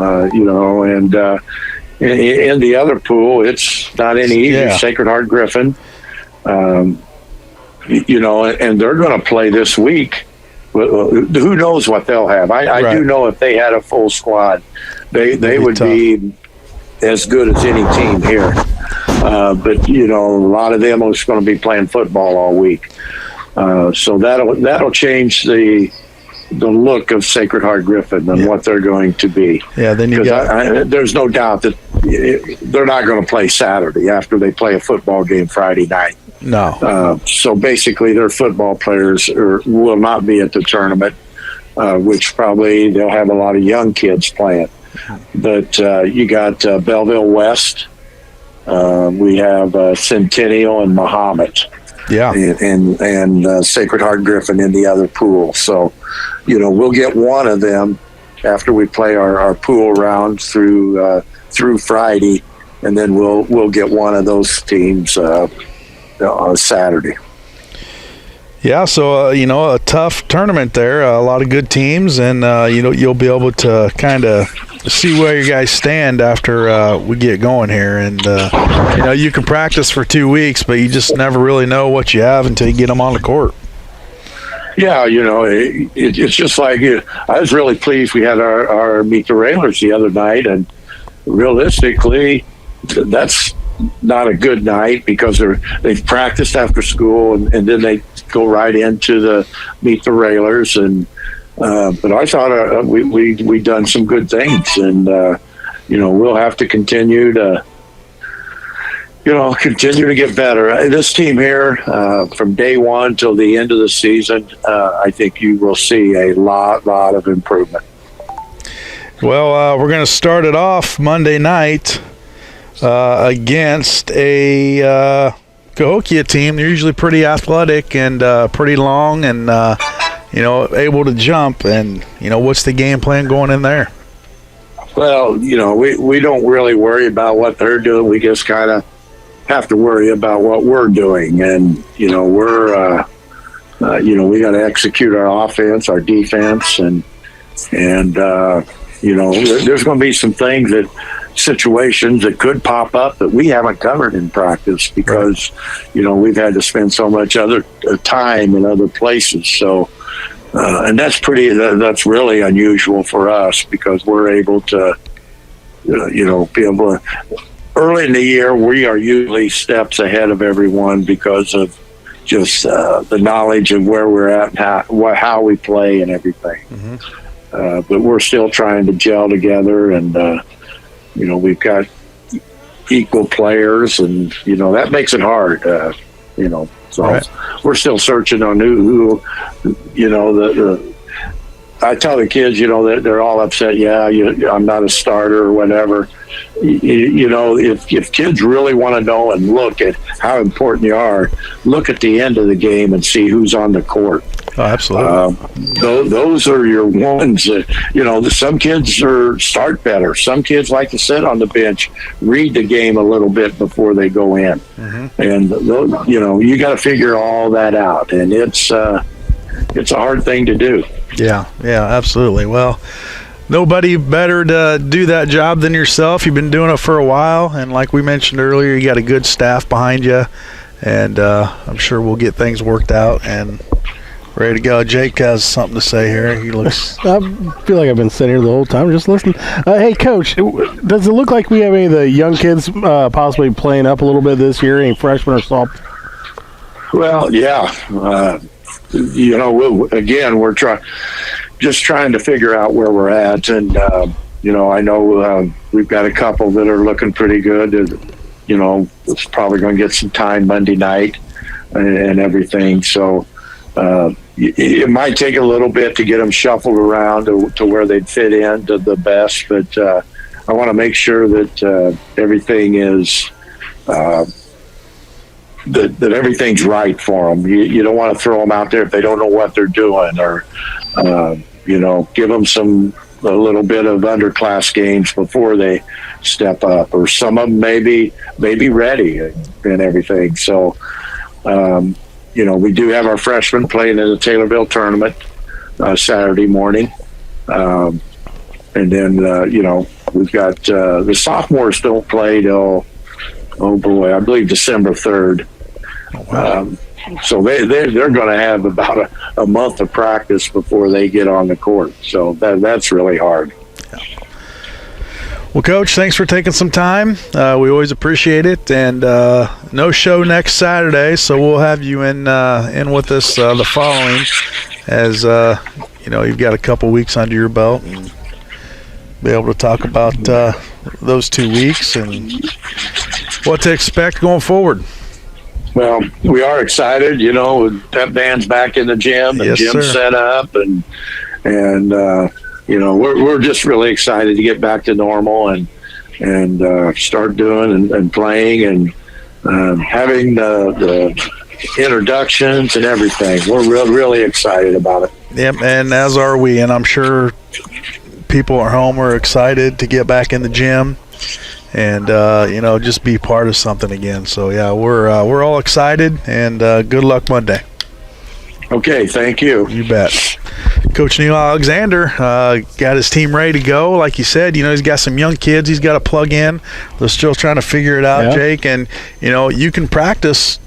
And in the other pool, it's not any easier. Yeah. Sacred Heart Griffin. And they're going to play this week. Who knows what they'll have? I do know if they had a full squad, they would be as good as any team here. But a lot of them are going to be playing football all week, so that'll change the look of Sacred Heart Griffin and what they're going to be. Yeah, then there's no doubt that they're not going to play Saturday after they play a football game Friday night. No. So basically, their football players will not be at the tournament, which probably they'll have a lot of young kids playing. But you got Belleville West. We have Centennial and Muhammad. Yeah. And Sacred Heart Griffin in the other pool. So, we'll get one of them after we play our pool round through Friday, and then we'll get one of those teams on Saturday. Yeah, so a tough tournament there. A lot of good teams, and you'll be able to kind of see where you guys stand after we get going here. And you can practice for 2 weeks, but you just never really know what you have until you get them on the court. Yeah, it's just like I was really pleased we had our Meet the Railers the other night, and realistically, that's not a good night because they've practiced after school and then they go right into the Meet the Railers. And but I thought we done some good things, and we'll have to continue to get better. This team here, from day one till the end of the season, I think you will see a lot of improvement. Well, we're going to start it off Monday night against a Cahokia team. They're usually pretty athletic and pretty long and able to jump. And what's the game plan going in there? Well, we don't really worry about what they're doing. We just kind of have to worry about what we're doing. And we're we got to execute our offense, our defense, and there's going to be some situations that could pop up that we haven't covered in practice because, we've had to spend so much other time in other places. So, and that's really unusual for us because we're able to, be able to, early in the year, we are usually steps ahead of everyone because of just the knowledge of where we're at and how we play and everything. Mm-hmm. But we're still trying to gel together, and we've got equal players, and that makes it hard. So right. We're still searching on who I tell the kids, they're all upset. Yeah, I'm not a starter or whatever. If kids really want to know and look at how important you are, look at the end of the game and see who's on the court. Oh, absolutely. Those are your ones that, some kids start better. Some kids like to sit on the bench, read the game a little bit before they go in. Mm-hmm. And, you got to figure all that out. And it's a hard thing to do. Yeah, absolutely. Well, nobody better to do that job than yourself. You've been doing it for a while. And like we mentioned earlier, you got a good staff behind you. And I'm sure we'll get things worked out and ready to go. Jake has something to say here. He looks. I feel like I've been sitting here the whole time just listening. Hey, Coach, does it look like we have any of the young kids possibly playing up a little bit this year? Any freshmen or sophomores? Well, yeah. Again, we're trying to figure out where we're at, and I know we've got a couple that are looking pretty good. It's probably going to get some time Monday night and everything. So. It might take a little bit to get them shuffled around to where they'd fit in to the best, but I want to make sure that everything is, that everything's right for them. You don't want to throw them out there if they don't know what they're doing, or give them a little bit of underclass games before they step up, or some of them may be ready and everything. So, we do have our freshmen playing in the Taylorville tournament Saturday morning. And then, we've got the sophomores don't play till, I believe December 3rd. So they're going to have about a month of practice before they get on the court. So that's really hard. Well, Coach, thanks for taking some time. We always appreciate it. And no show next Saturday, so we'll have you in with us the following, as you've got a couple weeks under your belt and be able to talk about those 2 weeks and what to expect going forward. Well, we are excited. Pep band's back in the gym, and yes, gym's sir. set up, and we're just really excited to get back to normal and start doing and playing and having the introductions and everything. We're really excited about it. Yep, and as are we. And I'm sure people at home are excited to get back in the gym and just be part of something again. So yeah, we're all excited, and good luck Monday. Okay, thank you. You bet. Coach Neil Alexander got his team ready to go. Like you said, he's got some young kids he's got to plug in. They're still trying to figure it out, yeah. Jake. And, you can practice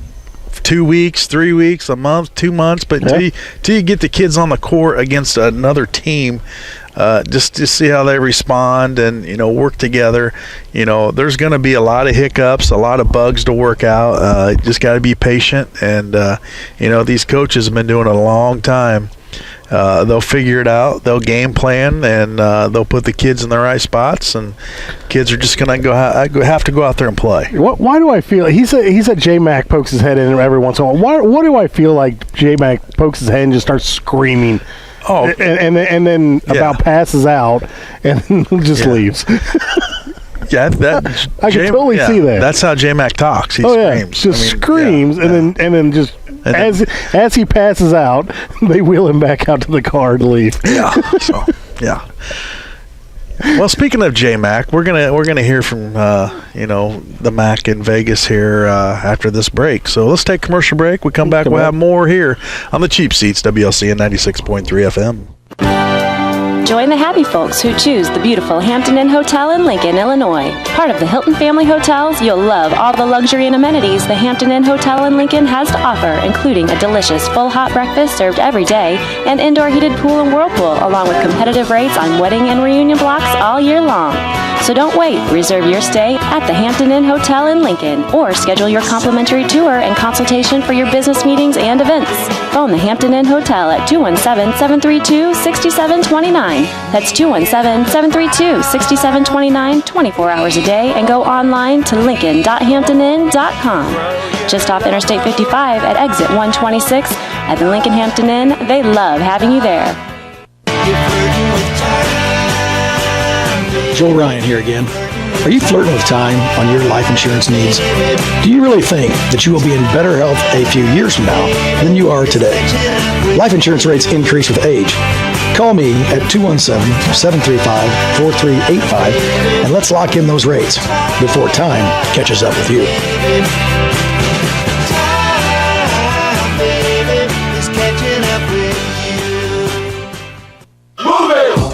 2 weeks, 3 weeks, a month, 2 months, but till you get the kids on the court against another team, just to see how they respond and, work together. There's going to be a lot of hiccups, a lot of bugs to work out. Just got to be patient. And, these coaches have been doing it a long time. They'll figure it out. They'll game plan, and they'll put the kids in the right spots. And kids are just going to have to go out there and play. Why do I feel he said J-Mac pokes his head in every once in a while? What do I feel like J-Mac pokes his head and just starts screaming? Oh, and then about passes out and just leaves. Yeah, I can totally see that. That's how J-Mac talks. He screams. Just screams, and then just as he passes out, they wheel him back out to the car to leave. Yeah. Well, speaking of J-Mac, we're gonna hear from the Mac in Vegas here after this break. So let's take a commercial break. We come back, we'll have more here on the Cheap Seats, WLCN 96.3 FM. Join the happy folks who choose the beautiful Hampton Inn Hotel in Lincoln, Illinois. Part of the Hilton family hotels, you'll love all the luxury and amenities the Hampton Inn Hotel in Lincoln has to offer, including a delicious full hot breakfast served every day, an indoor heated pool and whirlpool, along with competitive rates on wedding and reunion blocks all year long. So don't wait. Reserve your stay at the Hampton Inn Hotel in Lincoln, or schedule your complimentary tour and consultation for your business meetings and events. Phone the Hampton Inn Hotel at 217-732-6729. That's 217-732-6729, 24 hours a day, and go online to lincoln.hamptoninn.com. Just off Interstate 55 at exit 126 at the Lincoln Hampton Inn. They love having you there. Joel Ryan here again. Are you flirting with time on your life insurance needs? Do you really think that you will be in better health a few years from now than you are today? Life insurance rates increase with age. Call me at 217-735-4385 and let's lock in those rates before time catches up with you.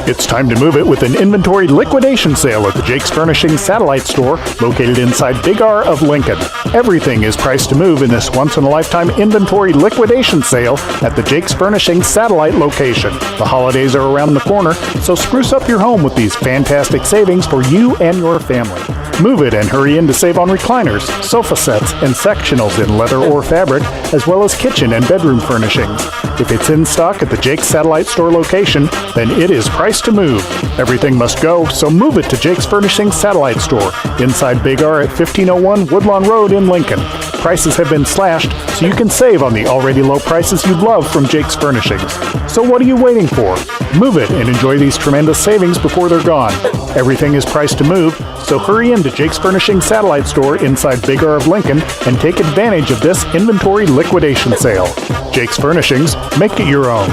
It's time to move it with an inventory liquidation sale at the Jake's Furnishings satellite store located inside Big R of Lincoln. Everything is priced to move in this once-in-a-lifetime inventory liquidation sale at the Jake's Furnishings satellite location. The holidays are around the corner, so spruce up your home with these fantastic savings for you and your family. Move it and hurry in to save on recliners, sofa sets, and sectionals in leather or fabric, as well as kitchen and bedroom furnishings. If it's in stock at the Jake's satellite store location, then it is priced to move. Everything must go, so move it to Jake's Furnishings satellite store inside Big R at 1501 Woodlawn Road in Lincoln. prices have been slashed, so you can save on the already low prices you love from Jake's Furnishings. So what are you waiting for? Move it and enjoy these tremendous savings before they're gone. Everything is priced to move, so hurry into Jake's Furnishings satellite store inside Big R of Lincoln and take advantage of this inventory liquidation sale. Jake's Furnishings, make it your own.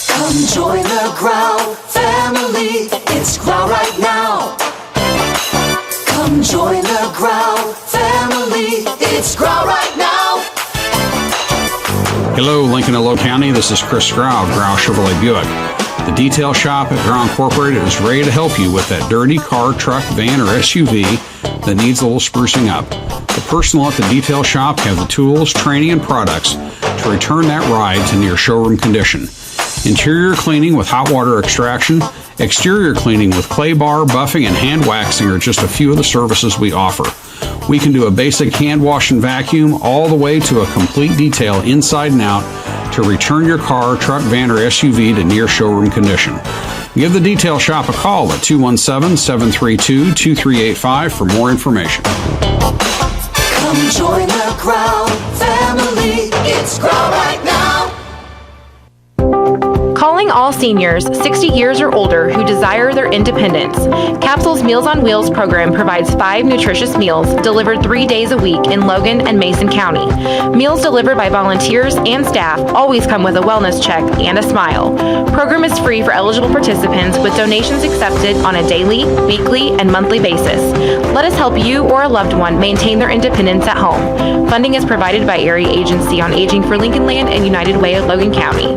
Come join the Growl family. It's Growl right now. Come join the Growl family. It's Growl right now. Hello, Lincoln and Low County. This is Chris Grau, Grau Chevrolet Buick. The detail shop at Grau Incorporated is ready to help you with that dirty car, truck, van, or SUV that needs a little sprucing up. The personnel at the detail shop have the tools, training, and products to return that ride to near showroom condition. Interior cleaning with hot water extraction, exterior cleaning with clay bar, buffing, and hand waxing are just a few of the services we offer. We can do a basic hand wash and vacuum all the way to a complete detail inside and out to return your car, truck, van, or SUV to near showroom condition. Give the detail shop a call at 217-732-2385 for more information. Come join the Growl family. It's Growl right now. Calling all seniors 60 years or older who desire their independence. Capsule's Meals on Wheels program provides 5 nutritious meals delivered 3 days a week in Logan and Mason County. Meals delivered by volunteers and staff always come with a wellness check and a smile. Program is free for eligible participants with donations accepted on a daily, weekly, and monthly basis. Let us help you or a loved one maintain their independence at home. Funding is provided by Area Agency on Aging for Lincoln Land and United Way of Logan County.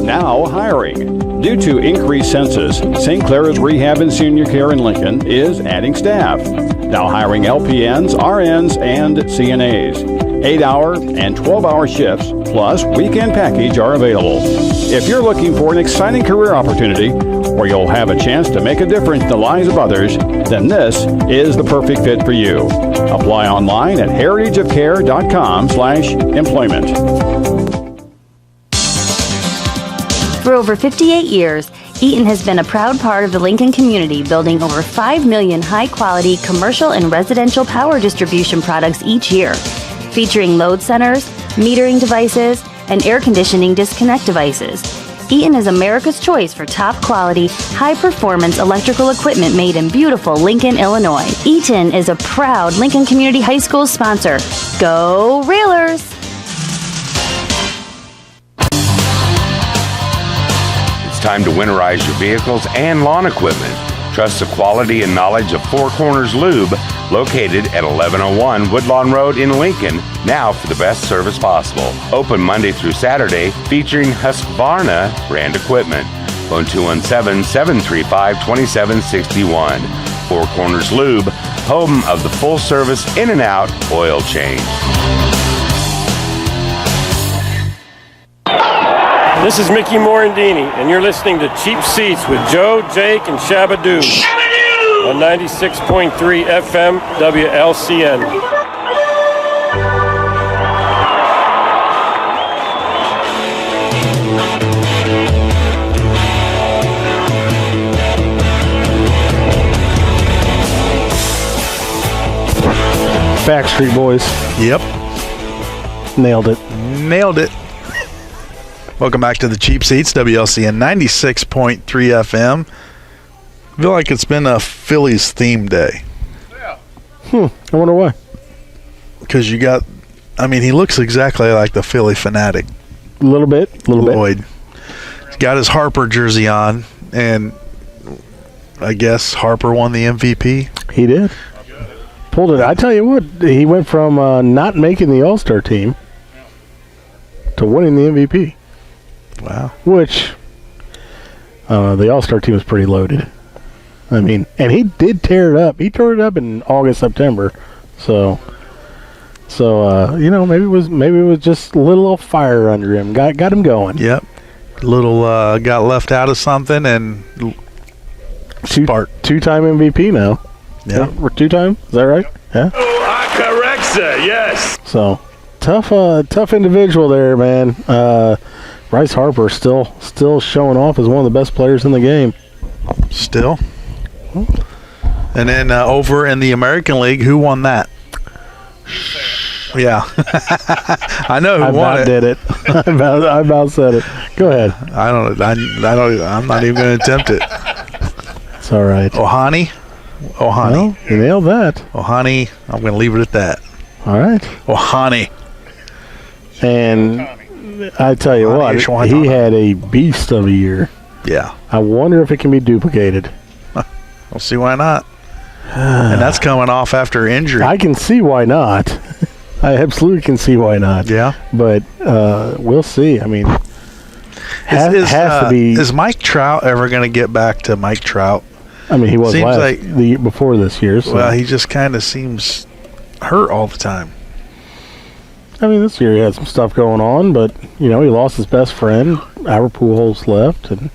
Now hiring. Due to increased census, St. Clair's Rehab and Senior Care in Lincoln is adding staff. Now hiring LPNs, RNs, and CNAs. 8-hour and 12-hour shifts plus weekend package are available. If you're looking for an exciting career opportunity where you'll have a chance to make a difference in the lives of others, then this is the perfect fit for you. Apply online at heritageofcare.com/employment. For over 58 years, Eaton has been a proud part of the Lincoln community, building over 5 million high-quality commercial and residential power distribution products each year, featuring load centers, metering devices, and air conditioning disconnect devices. Eaton is America's choice for top-quality, high-performance electrical equipment made in beautiful Lincoln, Illinois. Eaton is a proud Lincoln Community High School sponsor. Go Railers! It's time to winterize your vehicles and lawn equipment. Trust the quality and knowledge of Four Corners Lube, located at 1101 Woodlawn Road in Lincoln, now for the best service possible. Open Monday through Saturday, featuring Husqvarna brand equipment. Phone 217-735-2761. Four Corners Lube, home of the full-service in and out oil change. This is Mickey Morandini, and you're listening to Cheap Seats with Joe, Jake, and Shabadoo on 96.3 FM WLCN. Backstreet Boys. Yep. Nailed it. Nailed it. Welcome back to the Cheap Seats, WLCN 96.3 FM. I feel like it's been a Phillies theme day. I wonder why. Because you got, he looks exactly like the Philly fanatic. A little bit. Lloyd. He's got his Harper jersey on, and I guess Harper won the MVP. He did. Pulled it. I tell you what, he went from not making the All-Star team to winning the MVP. Wow. Which, the All-Star team was pretty loaded. And he did tear it up. He tore it up in August, September. So maybe it was just a little fire under him. Got him going. Yep. Little got left out of something and spark. Two-time MVP now. Yeah. We're 2-time. Is that right? Yeah. Oh, correct, sir. Yes. So tough individual there, man. Bryce Harper still showing off as one of the best players in the game. Still. And then over in the American League, who won that? Yeah. I know who won it. Did it. I about said it. Go ahead. I'm not even going to attempt it. It's all right. Ohani. Well, you nailed that. Ohani. I'm going to leave it at that. All right. Ohani. And I tell you what, he had a beast of a year. Yeah. I wonder if it can be duplicated. We'll see why not. And that's coming off after injury. I can see why not. I absolutely can see why not. Yeah. But we'll see. I mean, has to be. Is Mike Trout ever going to get back to Mike Trout? I mean, he was the year before this year. So. Well, he just kind of seems hurt all the time. I mean, this year he had some stuff going on, but, he lost his best friend. Albert Pujols left. And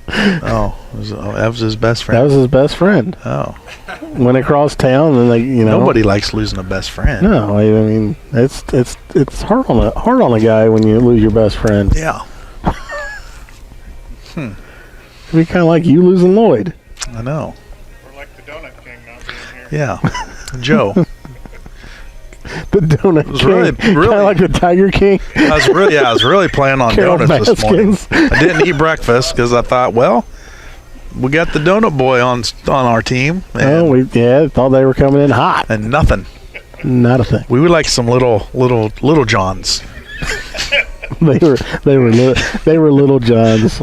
that was his best friend? That was his best friend. Oh. Went across town, and nobody likes losing a best friend. No, I mean, it's hard on a guy when you lose your best friend. Yeah. It'd be kind of like you losing Lloyd. I know. Or like the Donut King not being here. Yeah. Joe. The Donut King. Really kind of like the Tiger King. I was really planning on Carol donuts this morning. Baskins. I didn't eat breakfast because I thought, well, we got the donut boy on our team. Thought they were coming in hot. And nothing. Not a thing. We would like some little Johns. They were little Johns.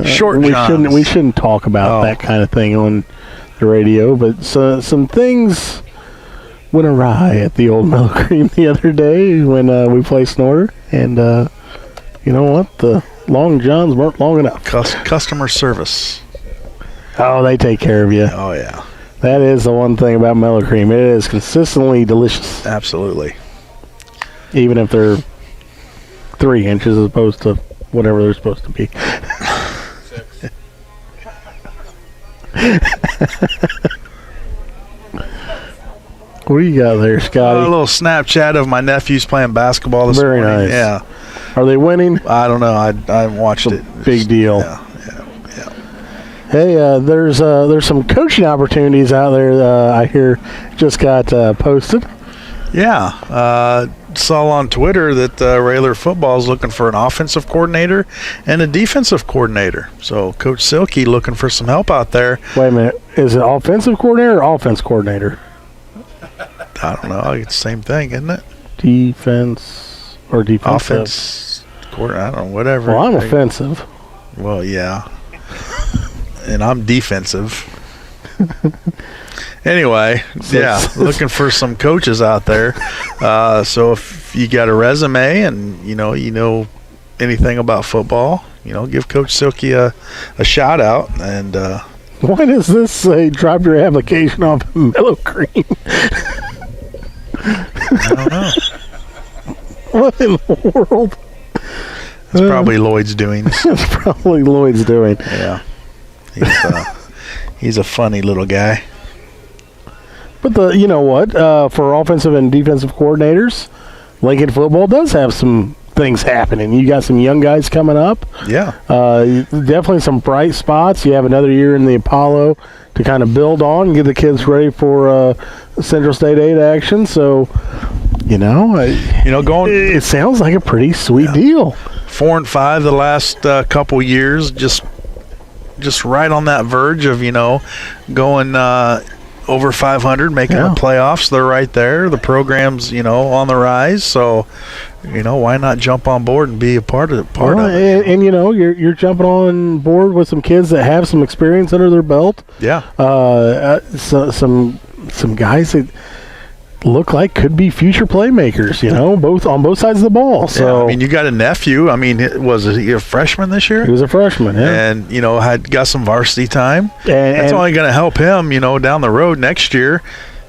Short Johns. We shouldn't talk about that kind of thing on the radio. But some things went awry at the old Mellow Cream the other day when we placed an order, and you know what? The Long Johns weren't long enough. Customer service. Oh, they take care of you. Oh yeah. That is the one thing about Mellow Cream. It is consistently delicious. Absolutely. Even if they're 3 inches as opposed to whatever they're supposed to be. 6. What do you got there, Scotty? A little Snapchat of my nephews playing basketball this morning. Very nice. Yeah. Are they winning? I don't know. I haven't watched it. Big deal. Yeah. Hey, there's some coaching opportunities out there. I hear just got posted. Yeah. Saw on Twitter that Raylor Football is looking for an offensive coordinator and a defensive coordinator. So Coach Silkey looking for some help out there. Wait a minute. Is it offensive coordinator or offense coordinator? I don't know. It's the same thing, isn't it? Defense or defensive? Offense coordinator. I don't know. Whatever. Well, I'm offensive. Well, yeah. And I'm defensive. Anyway, looking for some coaches out there. So if you got a resume and you know anything about football, give Coach Silkey a shout out. And why does this say drop your application off Mellow Cream? I don't know. What in the world? It's probably Lloyd's doing. It's probably Lloyd's doing. Yeah. He's a funny little guy. But you know what? For offensive and defensive coordinators, Lincoln football does have some things happening. You got some young guys coming up. Yeah. Definitely some bright spots. You have another year in the Apollo to kind of build on and get the kids ready for Central State 8 action. So, it sounds like a pretty sweet deal. 4-5 the last couple years, just right on that verge of going over 500, making the playoffs. They're right there. The program's on the rise, so why not jump on board and be a part of it. And you're jumping on board with some kids that have some experience under their belt. Yeah. Some guys that look like could be future playmakers, on both sides of the ball. So you got a nephew. Was he a freshman this year? He was a freshman, yeah. And had got some varsity time. That's only going to help him, down the road next year.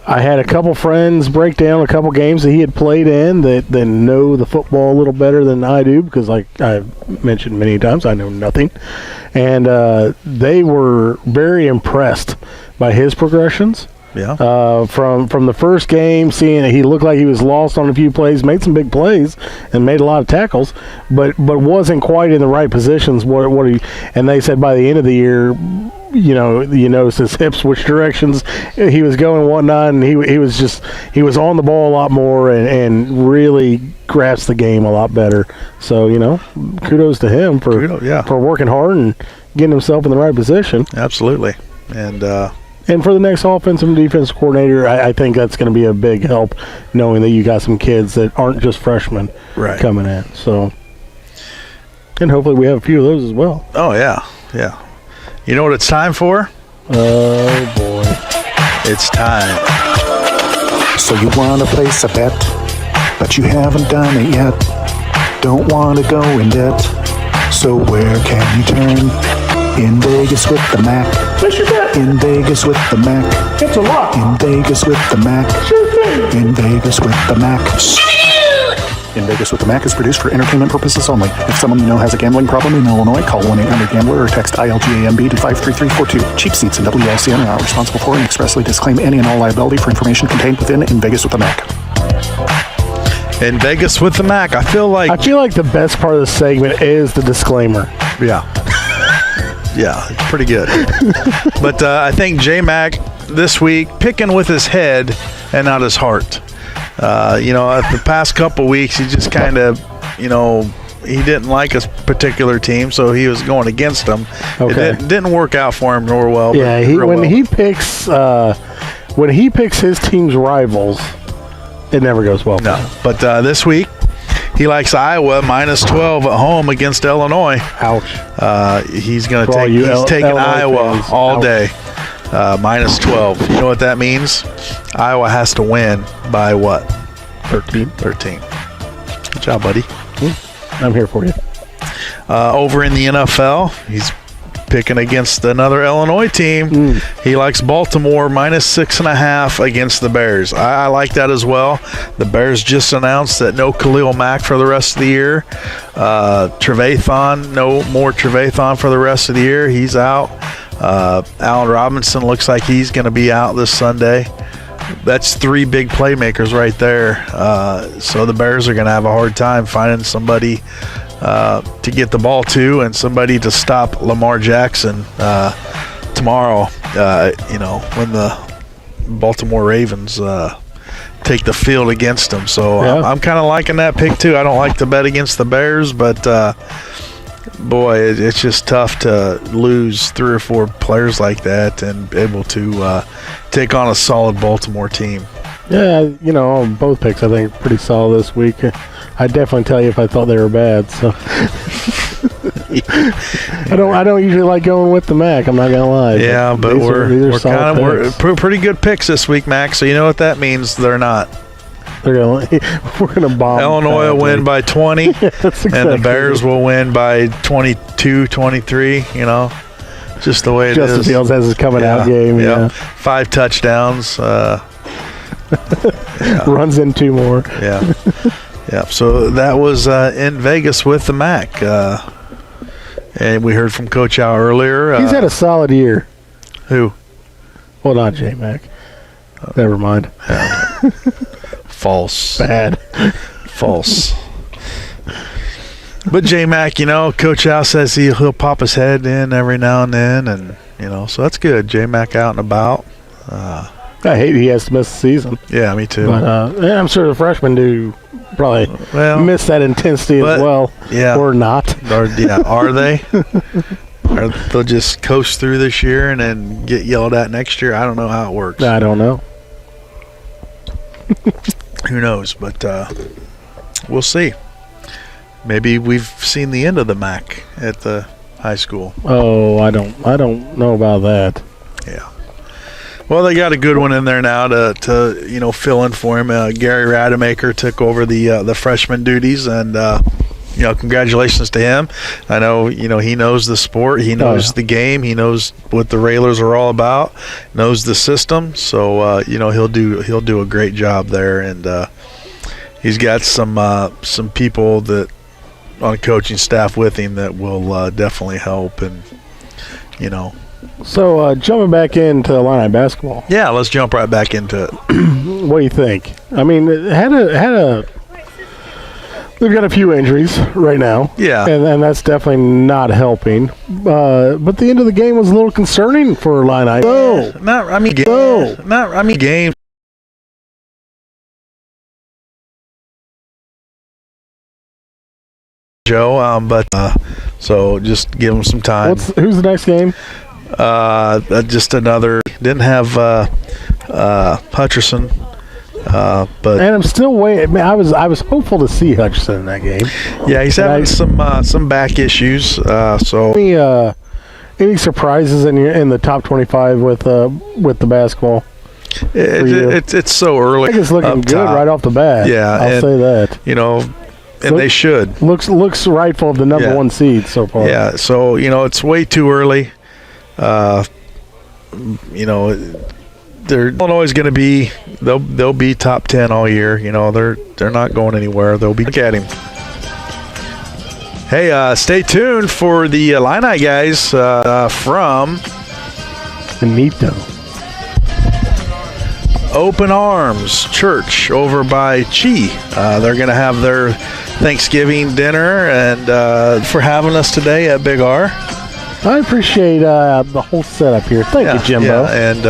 I had a couple friends break down a couple games that he had played in that know the football a little better than I do, because like I've mentioned many times, I know nothing. And they were very impressed by his progressions. Yeah. From the first game, seeing that he looked like he was lost on a few plays, made some big plays and made a lot of tackles, but wasn't quite in the right positions. And they said by the end of the year, you notice his hips, which directions he was going, and whatnot, and he was on the ball a lot more and really grasped the game a lot better. So kudos to him for working hard and getting himself in the right position. Absolutely, and for the next offensive and defensive coordinator, I think that's going to be a big help, knowing that you got some kids that aren't just freshmen coming in. So, and hopefully we have a few of those as well. Oh yeah. You know what it's time for? Oh boy, it's time. So you want to place a bet, but you haven't done it yet. Don't want to go in debt. So where can you turn? In Vegas with the Mac. Place your bet. In Vegas with the Mac. It's a lock. In Vegas with the Mac. Sure thing. In Vegas with the Mac. In Vegas with the Mac is produced for entertainment purposes only. If someone you know has a gambling problem in Illinois, call 1-800-GAMBLER or text ILGAMB to 53342. Cheap Seats and WLCN are not responsible for and expressly disclaim any and all liability for information contained within In Vegas with the Mac. In Vegas with the Mac, I feel like the best part of the segment is the disclaimer. Yeah. Yeah, it's pretty good. But I think J-Mac this week picking with his head and not his heart. The past couple weeks he just kind of, he didn't like a particular team, so he was going against them. Okay. It didn't work out for him nor well. Yeah, when he picks his team's rivals, it never goes well. No, but this week he likes Iowa minus 12 at home against Illinois. Ouch. He's going to take. He's taking Iowa fans all day. Minus 12. You know what that means? Iowa has to win by what? 13. Good job, buddy. I'm here for you. Over in the NFL, he's picking against another Illinois team. He likes Baltimore minus 6.5 against the Bears. I like that as well. The Bears just announced that no Khalil Mack for the rest of the year. Trevathan, no more Trevathan for the rest of the year. He's out. Allen Robinson looks like he's going to be out this Sunday. That's three big playmakers right there. So the Bears are going to have a hard time finding somebody to get the ball to and somebody to stop Lamar Jackson tomorrow, when the Baltimore Ravens take the field against them. So Yeah. I'm kind of liking that pick too. I don't like to bet against the Bears, but boy, it's just tough to lose 3 or 4 players like that and able to take on a solid Baltimore team. Yeah, both picks I think pretty solid this week. I'd definitely tell you if I thought they were bad. So I don't usually like going with the Mac. I'm not gonna lie. Yeah, but we're pretty good picks this week, Mac. So you know what that means? They're not. We're gonna bomb. Illinois will win by 20, Yeah, that's exactly and the Bears will win by 22, 23. Just the way it is. Justin Fields has his coming out game. Yeah. 5 touchdowns. Runs in 2 more. Yeah. Yeah. So that was in Vegas with the Mac. And we heard from Coach Al earlier. He's had a solid year. Who? Well, not J-Mac. Never mind. False. Bad. False. But J-Mac, Coach Al says he'll pop his head in every now and then, and so that's good. J-Mac out and about. I hate he has to miss the season. Yeah, me too. But I'm sure the freshmen do probably miss that intensity as well. Yeah. Or not. Are they? Or they'll just coast through this year and then get yelled at next year? I don't know how it works. I don't know. Who knows? But we'll see. Maybe we've seen the end of the MAC at the high school. Oh, I don't know about that. Yeah. Well, they got a good one in there now to fill in for him. Gary Rademacher took over the freshman duties, and congratulations to him. I know he knows the sport, he knows the game, he knows what the Railers are all about, knows the system. So he'll do a great job there, and he's got some people that on a coaching staff with him that will definitely help, and So jumping back into Illini basketball. Yeah, let's jump right back into it. What do you think? I mean, it had a They've got a few injuries right now. Yeah. And that's definitely not helping. But the end of the game was a little concerning for Illini. Game. Joe, so just give them some time. Who's the next game? Just another. Didn't have Hutcherson. But and I'm still waiting. I was hopeful to see Hutchinson in that game. Yeah, he's having some back issues. So any surprises in the top 25 with the basketball? It's so early. I think it's looking good right off the bat. Yeah, I'll say that. And they should. Looks rightful of the number one seed so far. Yeah, so it's way too early. They're always going to be. They'll be top 10 all year. They're not going anywhere. They'll be. Look at him. Hey, stay tuned for the Illini guys from Benito. Open Arms Church over by Chi. They're going to have their Thanksgiving dinner, and for having us today at Big R. I appreciate the whole setup here. Thank you, Jimbo. Yeah, and